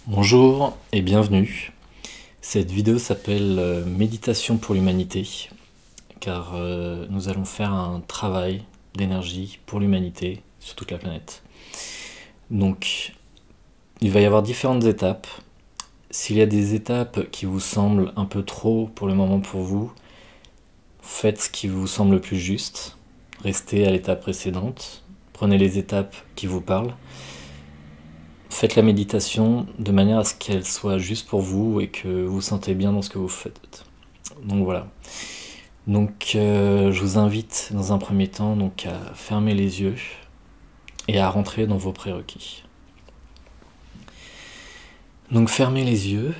Bonjour et bienvenue. Cette vidéo s'appelle Méditation pour l'humanité, car nous allons faire un travail d'énergie pour l'humanité sur toute la planète. Donc, il va y avoir différentes étapes. S'il y a des étapes qui vous semblent un peu trop pour le moment pour vous, faites ce qui vous semble le plus juste. Restez à l'étape précédente. Prenez les étapes qui vous parlent. Faites la méditation de manière à ce qu'elle soit juste pour vous et que vous vous sentez bien dans ce que vous faites. Donc voilà. Donc je vous invite dans un premier temps donc, à fermer les yeux et à rentrer dans vos prérequis. Donc fermez les yeux.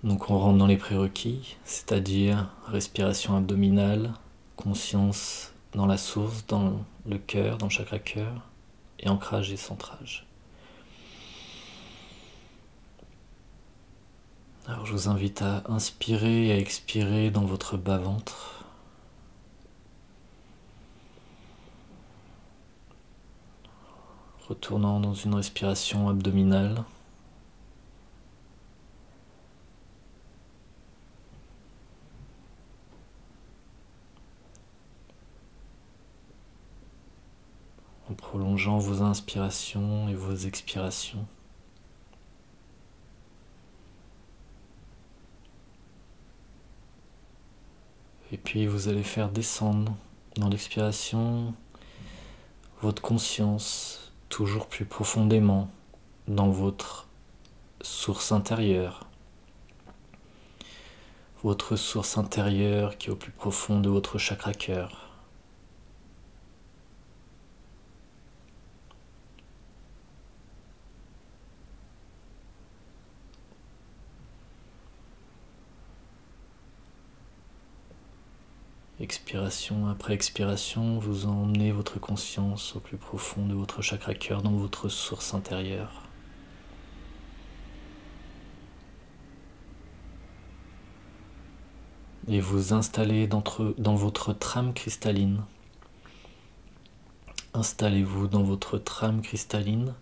Donc on rentre dans les prérequis, c'est-à-dire respiration abdominale, conscience dans la source, dans le cœur, dans le chakra cœur, et ancrage et centrage. Alors je vous invite à inspirer et à expirer dans votre bas-ventre. Retournant dans une respiration abdominale. En prolongeant vos inspirations et vos expirations. Et puis vous allez faire descendre dans l'expiration votre conscience toujours plus profondément dans votre source intérieure. Votre source intérieure qui est au plus profond de votre chakra cœur. Expiration après expiration, vous emmenez votre conscience au plus profond de votre chakra cœur dans votre source intérieure. Et vous installez dans votre trame cristalline. Installez-vous dans votre trame cristalline.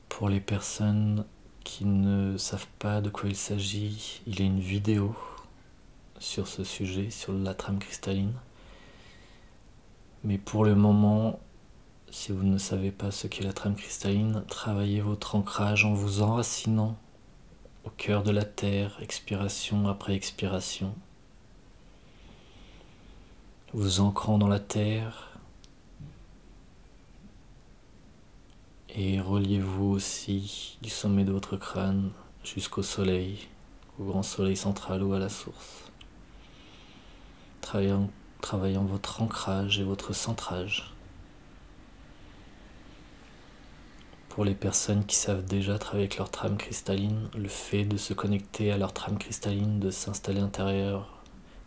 Pour les personnes qui ne savent pas de quoi il s'agit, il y a une vidéo sur ce sujet, sur la trame cristalline. Mais pour le moment, si vous ne savez pas ce qu'est la trame cristalline, travaillez votre ancrage en vous enracinant au cœur de la terre, expiration après expiration. Vous ancrant dans la terre et reliez-vous aussi du sommet de votre crâne jusqu'au soleil, au grand soleil central ou à la source. Travaillant votre ancrage et votre centrage. Pour les personnes qui savent déjà travailler avec leur trame cristalline, le fait de se connecter à leur trame cristalline, de s'installer à l'intérieur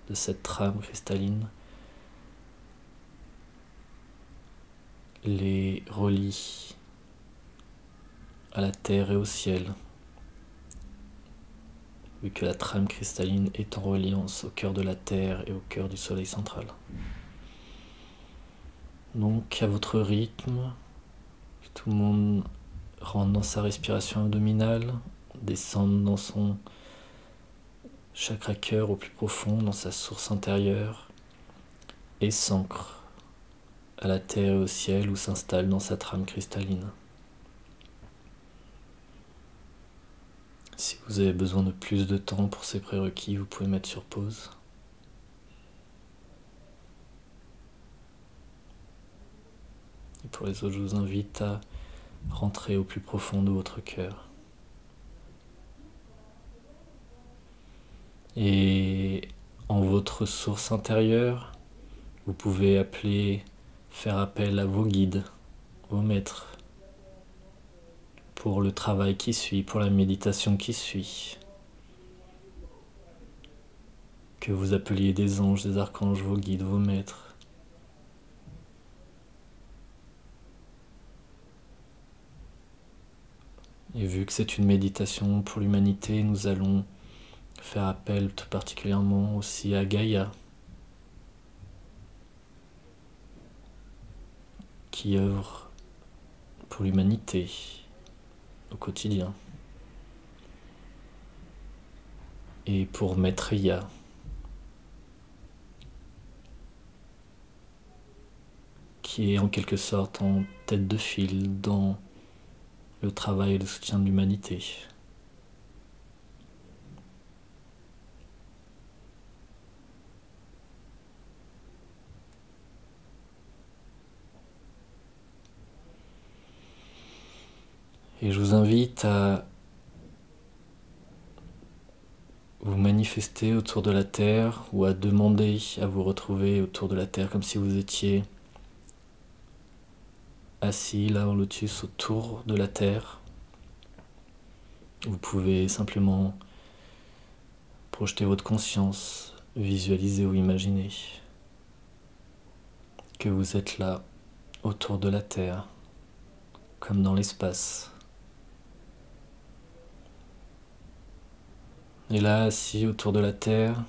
de cette trame cristalline, les relie à la terre et au ciel, vu que la trame cristalline est en reliance au cœur de la terre et au cœur du soleil central. Donc à votre rythme, tout le monde rentre dans sa respiration abdominale, descend dans son chakra cœur au plus profond, dans sa source intérieure, et s'ancre à la terre et au ciel ou s'installe dans sa trame cristalline. Si vous avez besoin de plus de temps pour ces prérequis, vous pouvez mettre sur pause. Et pour les autres, je vous invite à rentrer au plus profond de votre cœur. Et en votre source intérieure, vous pouvez faire appel à vos guides, vos maîtres, pour le travail qui suit, pour la méditation qui suit. Que vous appeliez des anges, des archanges, vos guides, vos maîtres. Et vu que c'est une méditation pour l'humanité, nous allons faire appel tout particulièrement aussi à Gaïa, qui œuvre pour l'humanité au quotidien. Et pour Maitreya, qui est en quelque sorte en tête de file dans le travail et le soutien de l'humanité. Et je vous invite à vous manifester autour de la Terre ou à demander à vous retrouver autour de la Terre comme si vous étiez assis là en lotus autour de la Terre. Vous pouvez simplement projeter votre conscience, visualiser ou imaginer que vous êtes là autour de la Terre, comme dans l'espace. Et là, assis autour de la Terre,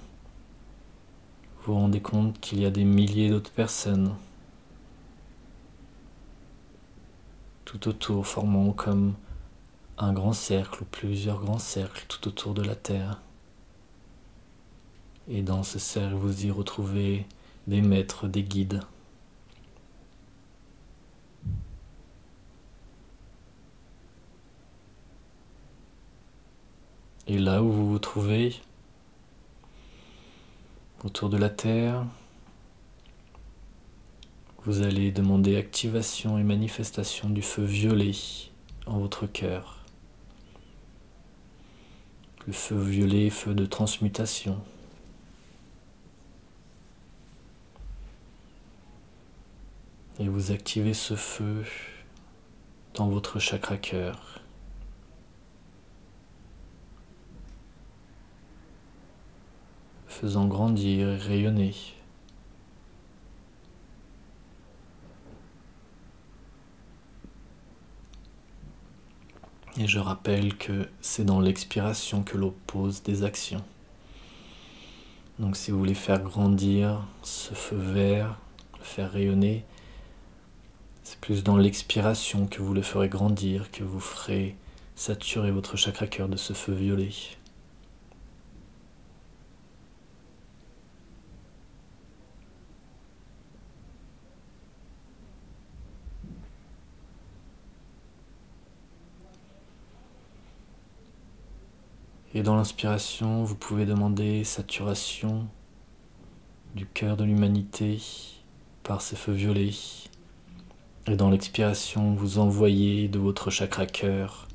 vous vous rendez compte qu'il y a des milliers d'autres personnes tout autour, formant comme un grand cercle ou plusieurs grands cercles tout autour de la Terre. Et dans ce cercle, vous y retrouvez des maîtres, des guides. Et là où vous vous trouvez, autour de la Terre, vous allez demander activation et manifestation du feu violet en votre cœur. Le feu violet, feu de transmutation. Et vous activez ce feu dans votre chakra cœur. Faisant grandir et rayonner. Et je rappelle que c'est dans l'expiration que l'on pose des actions. Donc si vous voulez faire grandir ce feu vert, le faire rayonner, c'est plus dans l'expiration que vous le ferez grandir, que vous ferez saturer votre chakra cœur de ce feu violet. Et dans l'inspiration, vous pouvez demander saturation du cœur de l'humanité par ces feux violets. Et dans l'expiration, vous envoyez de votre chakra cœur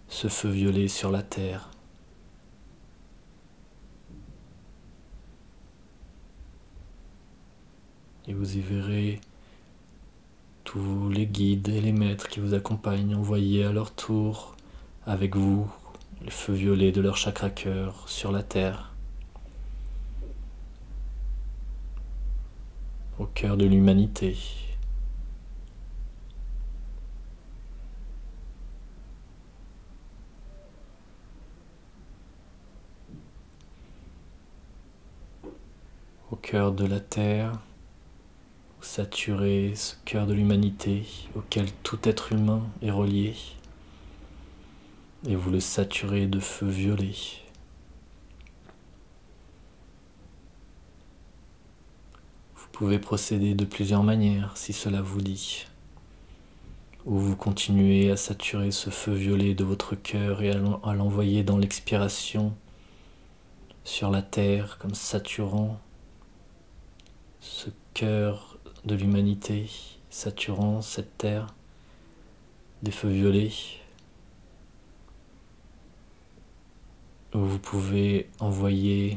ce feu violet sur la terre. Et vous y verrez tous les guides et les maîtres qui vous accompagnent envoyer à leur tour avec vous le feu violet de leur chakra cœur sur la terre, au cœur de l'humanité. Au cœur de la terre, vous saturez ce cœur de l'humanité auquel tout être humain est relié. Et vous le saturez de feu violet. Vous pouvez procéder de plusieurs manières si cela vous dit. Ou vous continuez à saturer ce feu violet de votre cœur et à l'envoyer dans l'expiration sur la terre comme saturant ce cœur de l'humanité, saturant cette terre des feux violets. Vous pouvez envoyer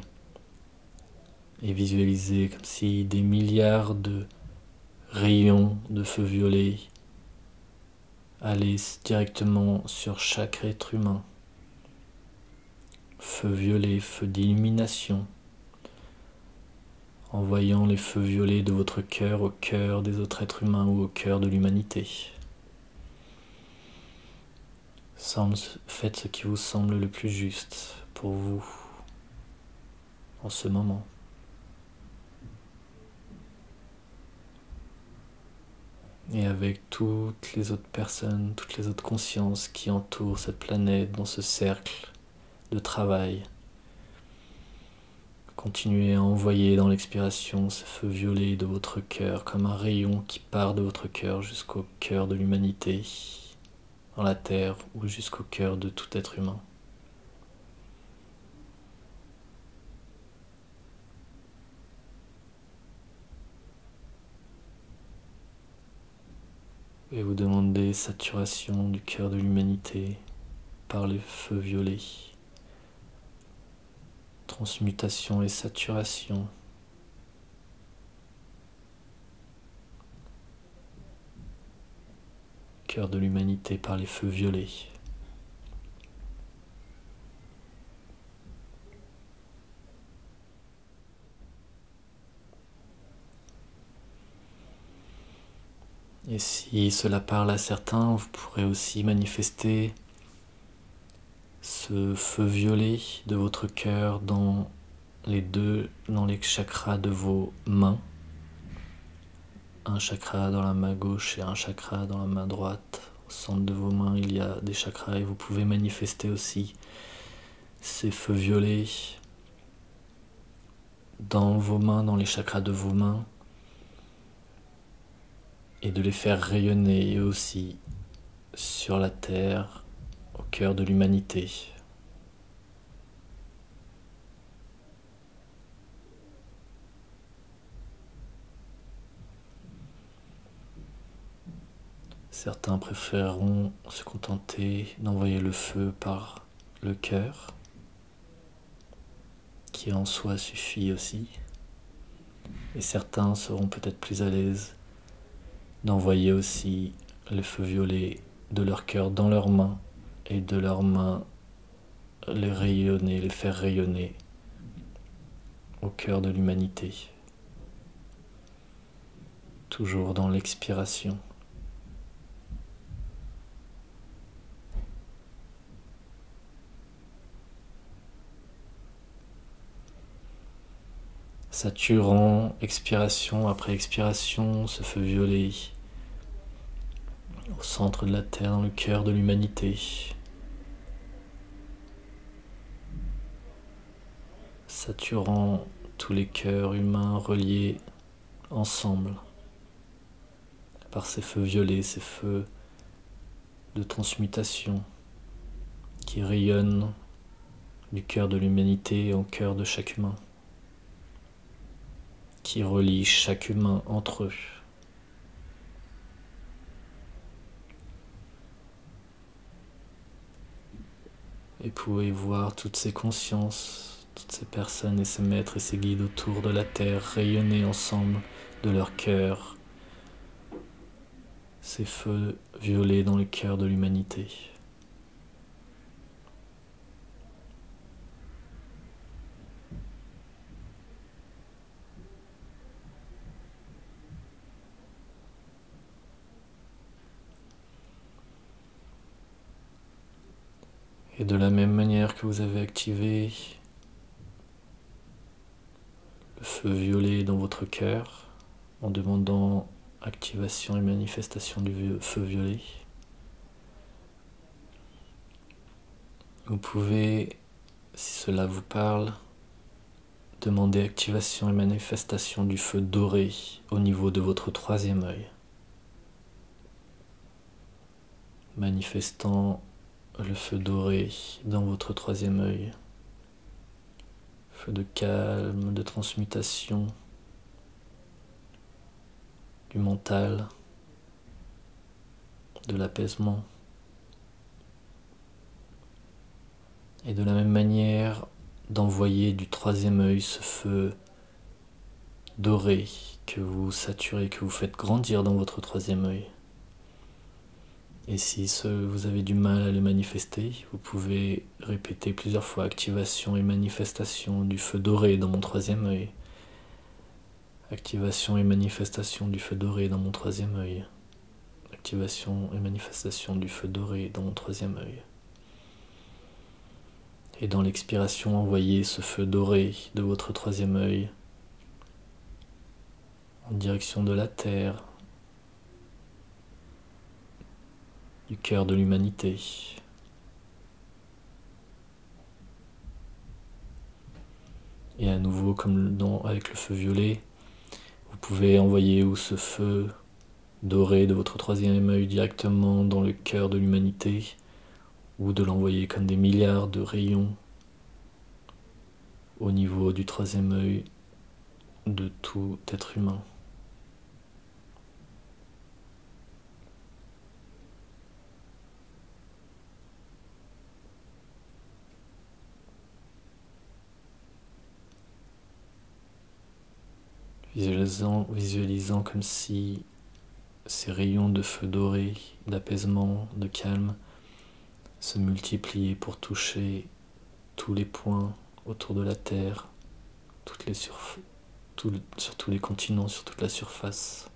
et visualiser comme si des milliards de rayons de feu violet allaient directement sur chaque être humain. Feu violet, feu d'illumination, envoyant les feux violets de votre cœur au cœur des autres êtres humains ou au cœur de l'humanité. Faites ce qui vous semble le plus juste pour vous en ce moment. et avec toutes les autres personnes, toutes les autres consciences qui entourent cette planète dans ce cercle de travail. Continuez à envoyer dans l'expiration ce feu violet de votre cœur comme un rayon qui part de votre cœur jusqu'au cœur de l'humanité, dans la terre ou jusqu'au cœur de tout être humain. Et vous demandez saturation du cœur de l'humanité par les feux violets. Transmutation et saturation. Cœur de l'humanité par les feux violets. Et si cela parle à certains, vous pourrez aussi manifester ce feu violet de votre cœur dans les chakras de vos mains. Un chakra dans la main gauche et un chakra dans la main droite. Au centre de vos mains, il y a des chakras et vous pouvez manifester aussi ces feux violets dans vos mains, dans les chakras de vos mains, et de les faire rayonner aussi sur la terre, au cœur de l'humanité. Certains préféreront se contenter d'envoyer le feu par le cœur, qui en soi suffit aussi. Et certains seront peut-être plus à l'aise d'envoyer aussi le feu violet de leur cœur dans leurs mains et de leurs mains les faire rayonner au cœur de l'humanité. Toujours dans l'expiration. Saturant expiration après expiration ce feu violet au centre de la Terre, dans le cœur de l'humanité. Saturant tous les cœurs humains reliés ensemble par ces feux violets, ces feux de transmutation qui rayonnent du cœur de l'humanité au cœur de chaque humain, qui relient chaque humain entre eux. Et pouvez voir toutes ces consciences, toutes ces personnes et ces maîtres et ces guides autour de la Terre rayonner ensemble de leur cœur, ces feux violets dans le cœur de l'humanité. Et de la même manière que vous avez activé le feu violet dans votre cœur, en demandant activation et manifestation du feu violet, vous pouvez, si cela vous parle, demander activation et manifestation du feu doré au niveau de votre troisième œil, manifestant le feu doré dans votre troisième œil, feu de calme, de transmutation du mental, de l'apaisement. Et de la même manière, d'envoyer du troisième œil ce feu doré que vous saturez, que vous faites grandir dans votre troisième œil. Et si vous avez du mal à le manifester, vous pouvez répéter plusieurs fois activation et manifestation du feu doré dans mon troisième œil. Activation et manifestation du feu doré dans mon troisième œil. Activation et manifestation du feu doré dans mon troisième œil. Et dans l'expiration, envoyez ce feu doré de votre troisième œil en direction de la terre, du cœur de l'humanité. Et à nouveau, comme avec le feu violet, vous pouvez envoyer ce feu doré de votre troisième œil directement dans le cœur de l'humanité, ou de l'envoyer comme des milliards de rayons au niveau du troisième œil de tout être humain. Visualisant comme si ces rayons de feu doré, d'apaisement, de calme, se multipliaient pour toucher tous les points autour de la Terre, sur tous les continents, sur toute la surface.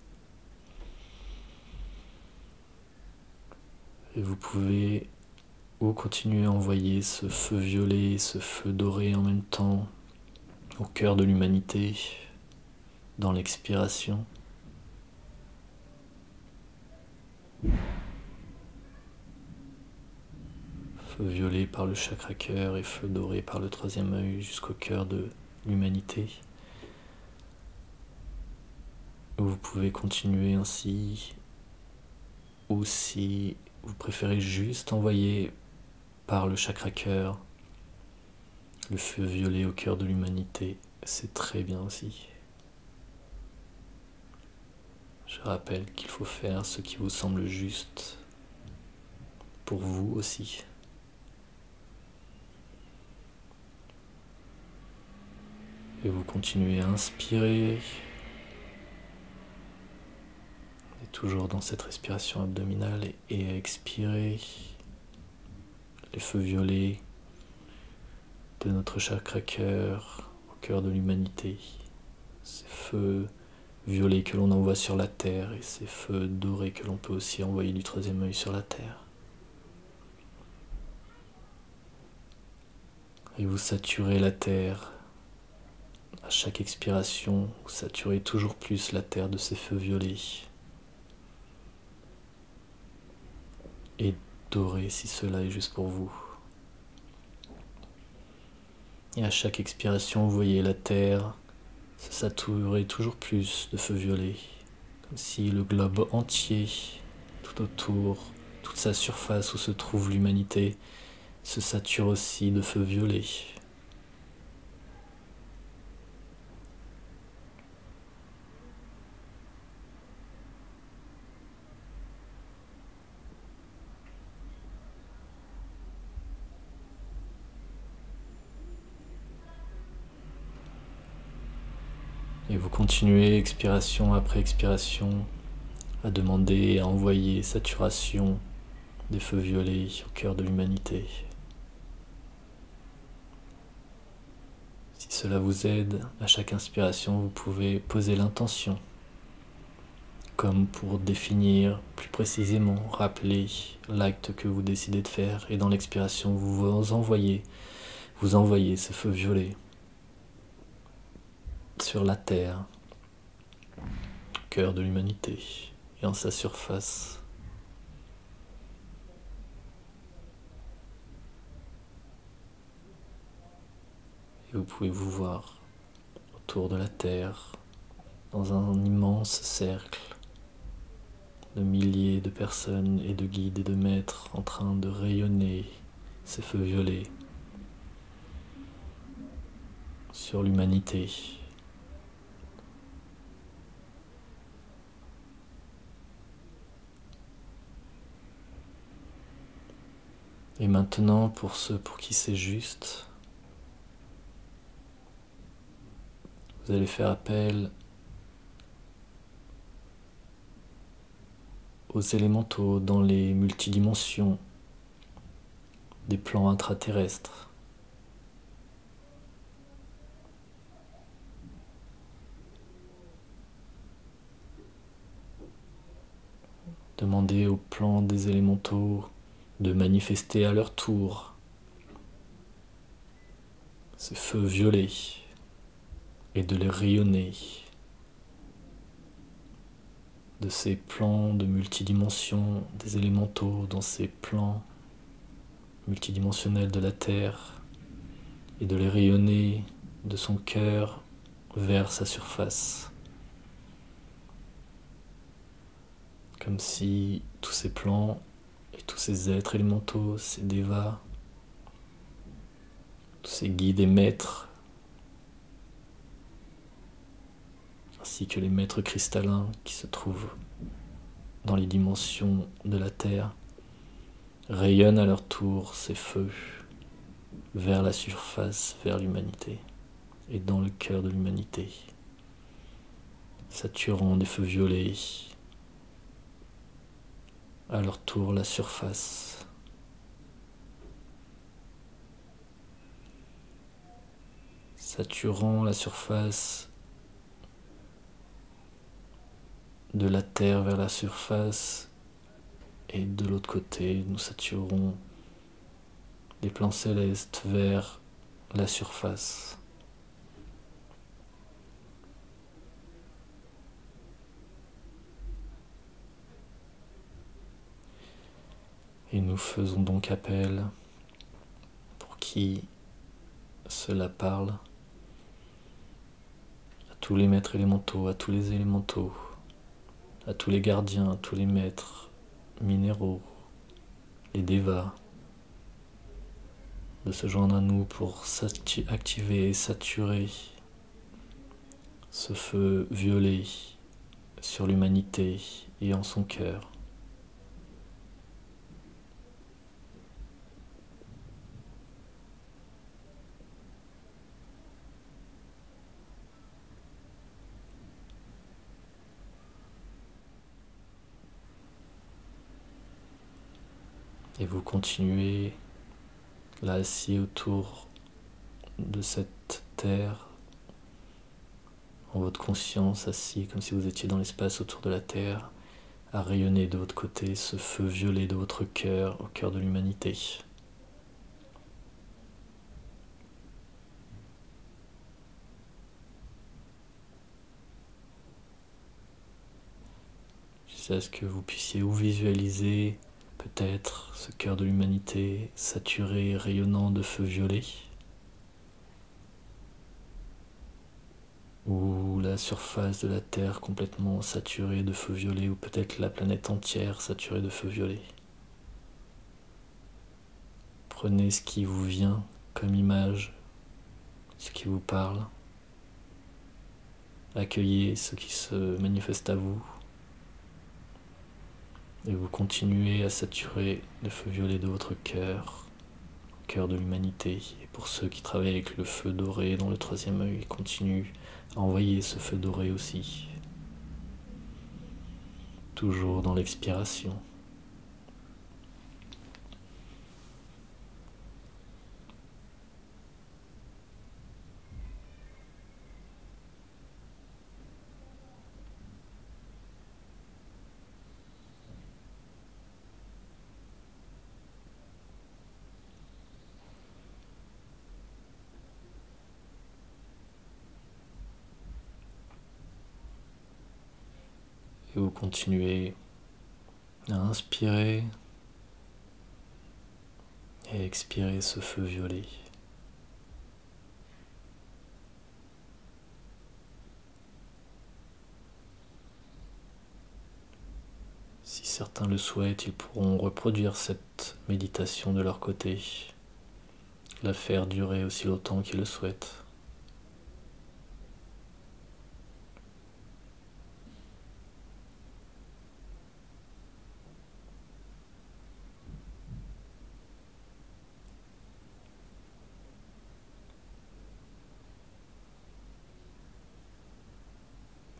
Et vous pouvez continuer à envoyer ce feu violet, ce feu doré en même temps au cœur de l'humanité, dans l'expiration. Feu violet par le chakra cœur et feu doré par le troisième œil jusqu'au cœur de l'humanité. Vous pouvez continuer ainsi, ou si vous préférez juste envoyer par le chakra cœur le feu violet au cœur de l'humanité, c'est très bien aussi. Je rappelle qu'il faut faire ce qui vous semble juste pour vous aussi. Et vous continuez à inspirer. Et toujours dans cette respiration abdominale et à expirer les feux violets de notre chakra cœur au cœur de l'humanité. Ces feux violets que l'on envoie sur la terre et ces feux dorés que l'on peut aussi envoyer du troisième œil sur la terre. Et vous saturez la terre. À chaque expiration, vous saturez toujours plus la terre de ces feux violets et dorés si cela est juste pour vous. Et à chaque expiration, vous voyez la terre se saturer toujours plus de feux violets, comme si le globe entier, tout autour, toute sa surface où se trouve l'humanité, se sature aussi de feux violets. Et vous continuez, expiration après expiration, à demander et à envoyer saturation des feux violets au cœur de l'humanité. Si cela vous aide, à chaque inspiration, vous pouvez poser l'intention, comme pour définir plus précisément, rappeler l'acte que vous décidez de faire, et dans l'expiration, vous envoyez ce feu violet sur la terre, au cœur de l'humanité, et en sa surface. Et vous pouvez vous voir autour de la terre, dans un immense cercle de milliers de personnes et de guides et de maîtres en train de rayonner ces feux violets sur l'humanité. Et maintenant, pour ceux pour qui c'est juste, vous allez faire appel aux élémentaux dans les multidimensions des plans intraterrestres. Demandez aux plans des élémentaux de manifester à leur tour ces feux violets et de les rayonner de ces plans de multidimension des élémentaux, dans ces plans multidimensionnels de la Terre, et de les rayonner de son cœur vers sa surface. Comme si tous ces plans et tous ces êtres élémentaux, ces devas, tous ces guides et maîtres, ainsi que les maîtres cristallins qui se trouvent dans les dimensions de la Terre, rayonnent à leur tour ces feux vers la surface, vers l'humanité, et dans le cœur de l'humanité, saturant des feux violets à leur tour la surface. Saturant la surface de la Terre vers la surface, et de l'autre côté, nous saturons des plans célestes vers la surface. Et nous faisons donc appel, pour qui cela parle, à tous les maîtres élémentaux, à tous les élémentaux, à tous les gardiens, à tous les maîtres minéraux, les devas, de se joindre à nous pour activer et saturer ce feu violet sur l'humanité et en son cœur. Et vous continuez là assis autour de cette terre, en votre conscience, assis comme si vous étiez dans l'espace autour de la terre, à rayonner de votre côté ce feu violet de votre cœur, au cœur de l'humanité. Jusqu'à ce que vous puissiez ou visualiser peut-être ce cœur de l'humanité saturé, rayonnant de feu violet, ou la surface de la Terre complètement saturée de feu violet, ou peut-être la planète entière saturée de feu violet. Prenez ce qui vous vient comme image, ce qui vous parle. Accueillez ce qui se manifeste à vous. Et vous continuez à saturer le feu violet de votre cœur, le cœur de l'humanité. Et pour ceux qui travaillent avec le feu doré dans le troisième œil, continuent à envoyer ce feu doré aussi. Toujours dans l'expiration. Et vous continuez à inspirer et à expirer ce feu violet. Si certains le souhaitent, ils pourront reproduire cette méditation de leur côté, la faire durer aussi longtemps qu'ils le souhaitent.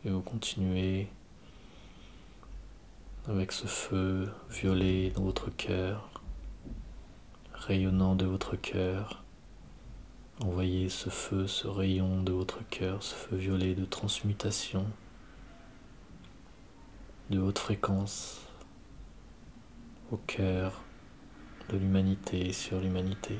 Et vous continuez avec ce feu violet dans votre cœur, rayonnant de votre cœur. Envoyez ce feu, ce rayon de votre cœur, ce feu violet de transmutation, de haute fréquence, au cœur de l'humanité et sur l'humanité.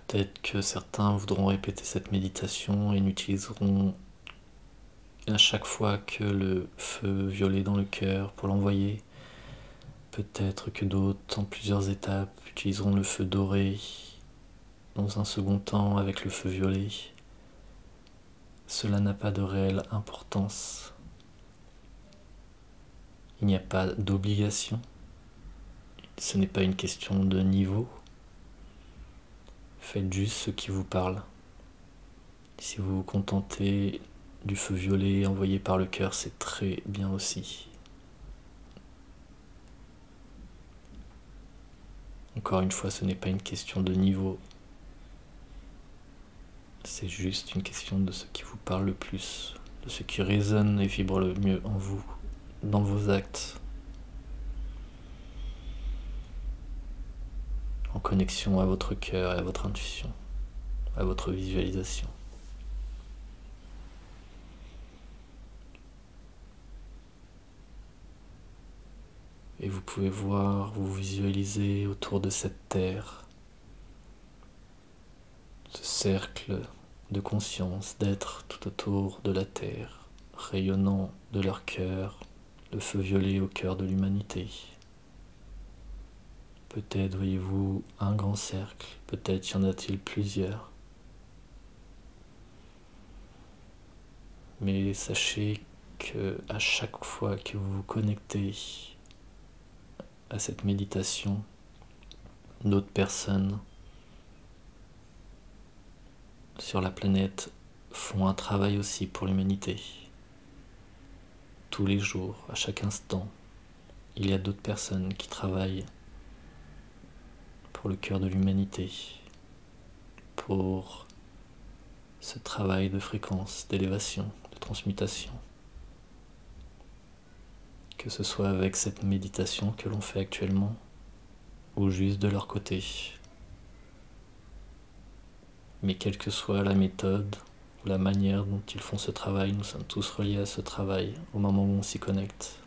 Peut-être que certains voudront répéter cette méditation et n'utiliseront à chaque fois que le feu violet dans le cœur pour l'envoyer. Peut-être que d'autres, en plusieurs étapes, utiliseront le feu doré dans un second temps avec le feu violet. Cela n'a pas de réelle importance. Il n'y a pas d'obligation. Ce n'est pas une question de niveau. Faites juste ce qui vous parle. Si vous vous contentez du feu violet envoyé par le cœur, c'est très bien aussi. Encore une fois, ce n'est pas une question de niveau. C'est juste une question de ce qui vous parle le plus, de ce qui résonne et vibre le mieux en vous, dans vos actes, en connexion à votre cœur et à votre intuition, à votre visualisation. Et vous pouvez voir, vous visualiser autour de cette terre, ce cercle de conscience, d'être tout autour de la terre, rayonnant de leur cœur, le feu violet au cœur de l'humanité. Peut-être voyez-vous un grand cercle, peut-être y en a-t-il plusieurs. Mais sachez que à chaque fois que vous vous connectez à cette méditation, d'autres personnes sur la planète font un travail aussi pour l'humanité. Tous les jours, à chaque instant, il y a d'autres personnes qui travaillent pour le cœur de l'humanité, pour ce travail de fréquence, d'élévation, de transmutation. Que ce soit avec cette méditation que l'on fait actuellement, ou juste de leur côté. Mais quelle que soit la méthode ou la manière dont ils font ce travail, nous sommes tous reliés à ce travail au moment où on s'y connecte.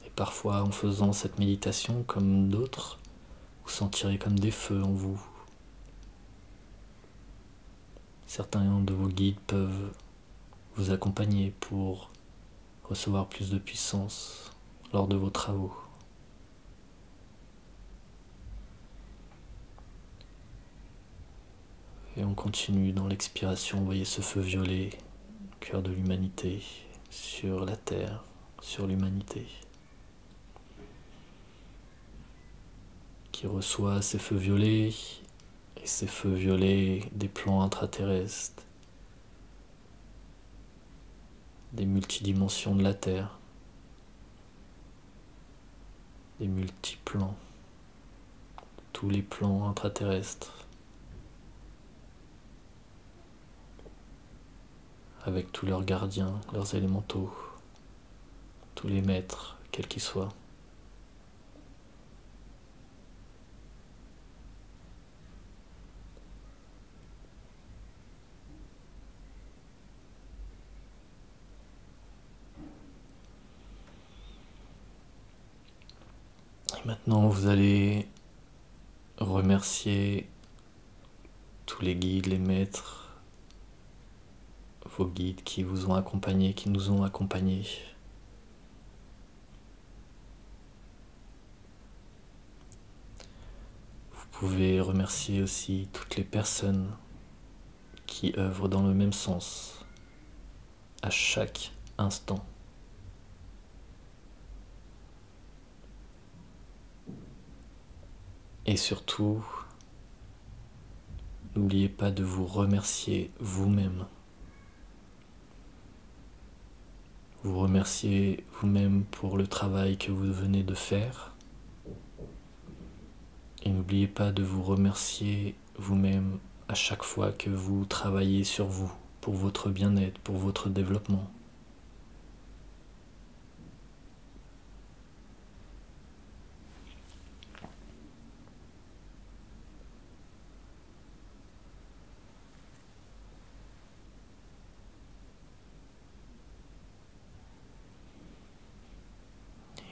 Et parfois, en faisant cette méditation comme d'autres, vous sentirez comme des feux en vous. Certains de vos guides peuvent vous accompagner pour recevoir plus de puissance lors de vos travaux. Et on continue dans l'expiration, vous voyez ce feu violet, cœur de l'humanité, sur la terre, sur l'humanité, qui reçoit ces feux violets, et ces feux violets des plans intraterrestres, des multidimensions de la Terre, des multiplans, tous les plans intraterrestres, avec tous leurs gardiens, leurs élémentaux, tous les maîtres, quels qu'ils soient. Et maintenant, vous allez remercier tous les guides, les maîtres, vos guides qui vous ont accompagnés, qui nous ont accompagnés. Vous pouvez remercier aussi toutes les personnes qui œuvrent dans le même sens à chaque instant. Et surtout, n'oubliez pas de vous remercier vous-même. Vous remerciez vous-même pour le travail que vous venez de faire. Et n'oubliez pas de vous remercier vous-même à chaque fois que vous travaillez sur vous, pour votre bien-être, pour votre développement.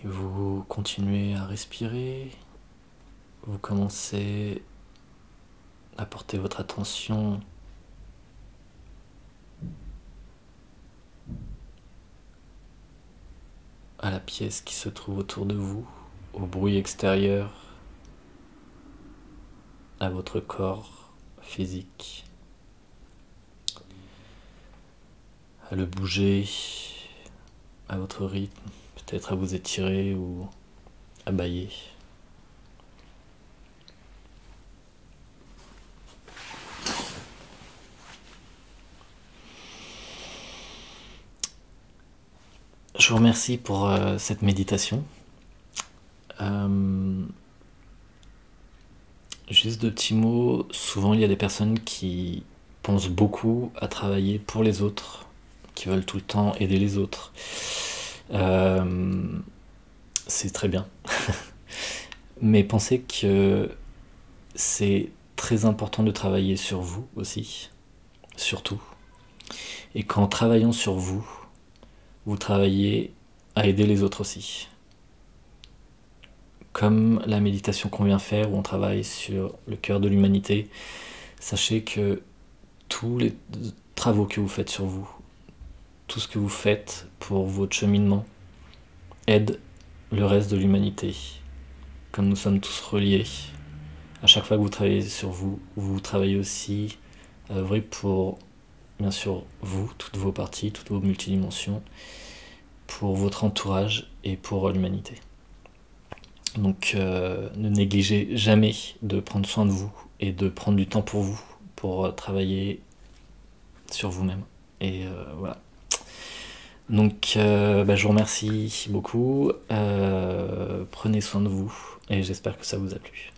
Et vous continuez à respirer. Vous commencez à porter votre attention à la pièce qui se trouve autour de vous, au bruit extérieur, à votre corps physique, à le bouger à votre rythme, peut-être à vous étirer ou à bâiller. Je vous remercie pour cette méditation. Juste deux petits mots. Souvent, il y a des personnes qui pensent beaucoup à travailler pour les autres, qui veulent tout le temps aider les autres. C'est très bien. Mais pensez que c'est très important de travailler sur vous aussi, surtout. Et qu'en travaillant sur vous, vous travaillez à aider les autres aussi. Comme la méditation qu'on vient faire, où on travaille sur le cœur de l'humanité, sachez que tous les travaux que vous faites sur vous, tout ce que vous faites pour votre cheminement, aide le reste de l'humanité. Comme nous sommes tous reliés, à chaque fois que vous travaillez sur vous, vous travaillez aussi à œuvrer pour, bien sûr, vous, toutes vos parties, toutes vos multidimensions, pour votre entourage et pour l'humanité. Donc ne négligez jamais de prendre soin de vous et de prendre du temps pour vous, pour travailler sur vous-même. Et voilà. Donc je vous remercie beaucoup. Prenez soin de vous et j'espère que ça vous a plu.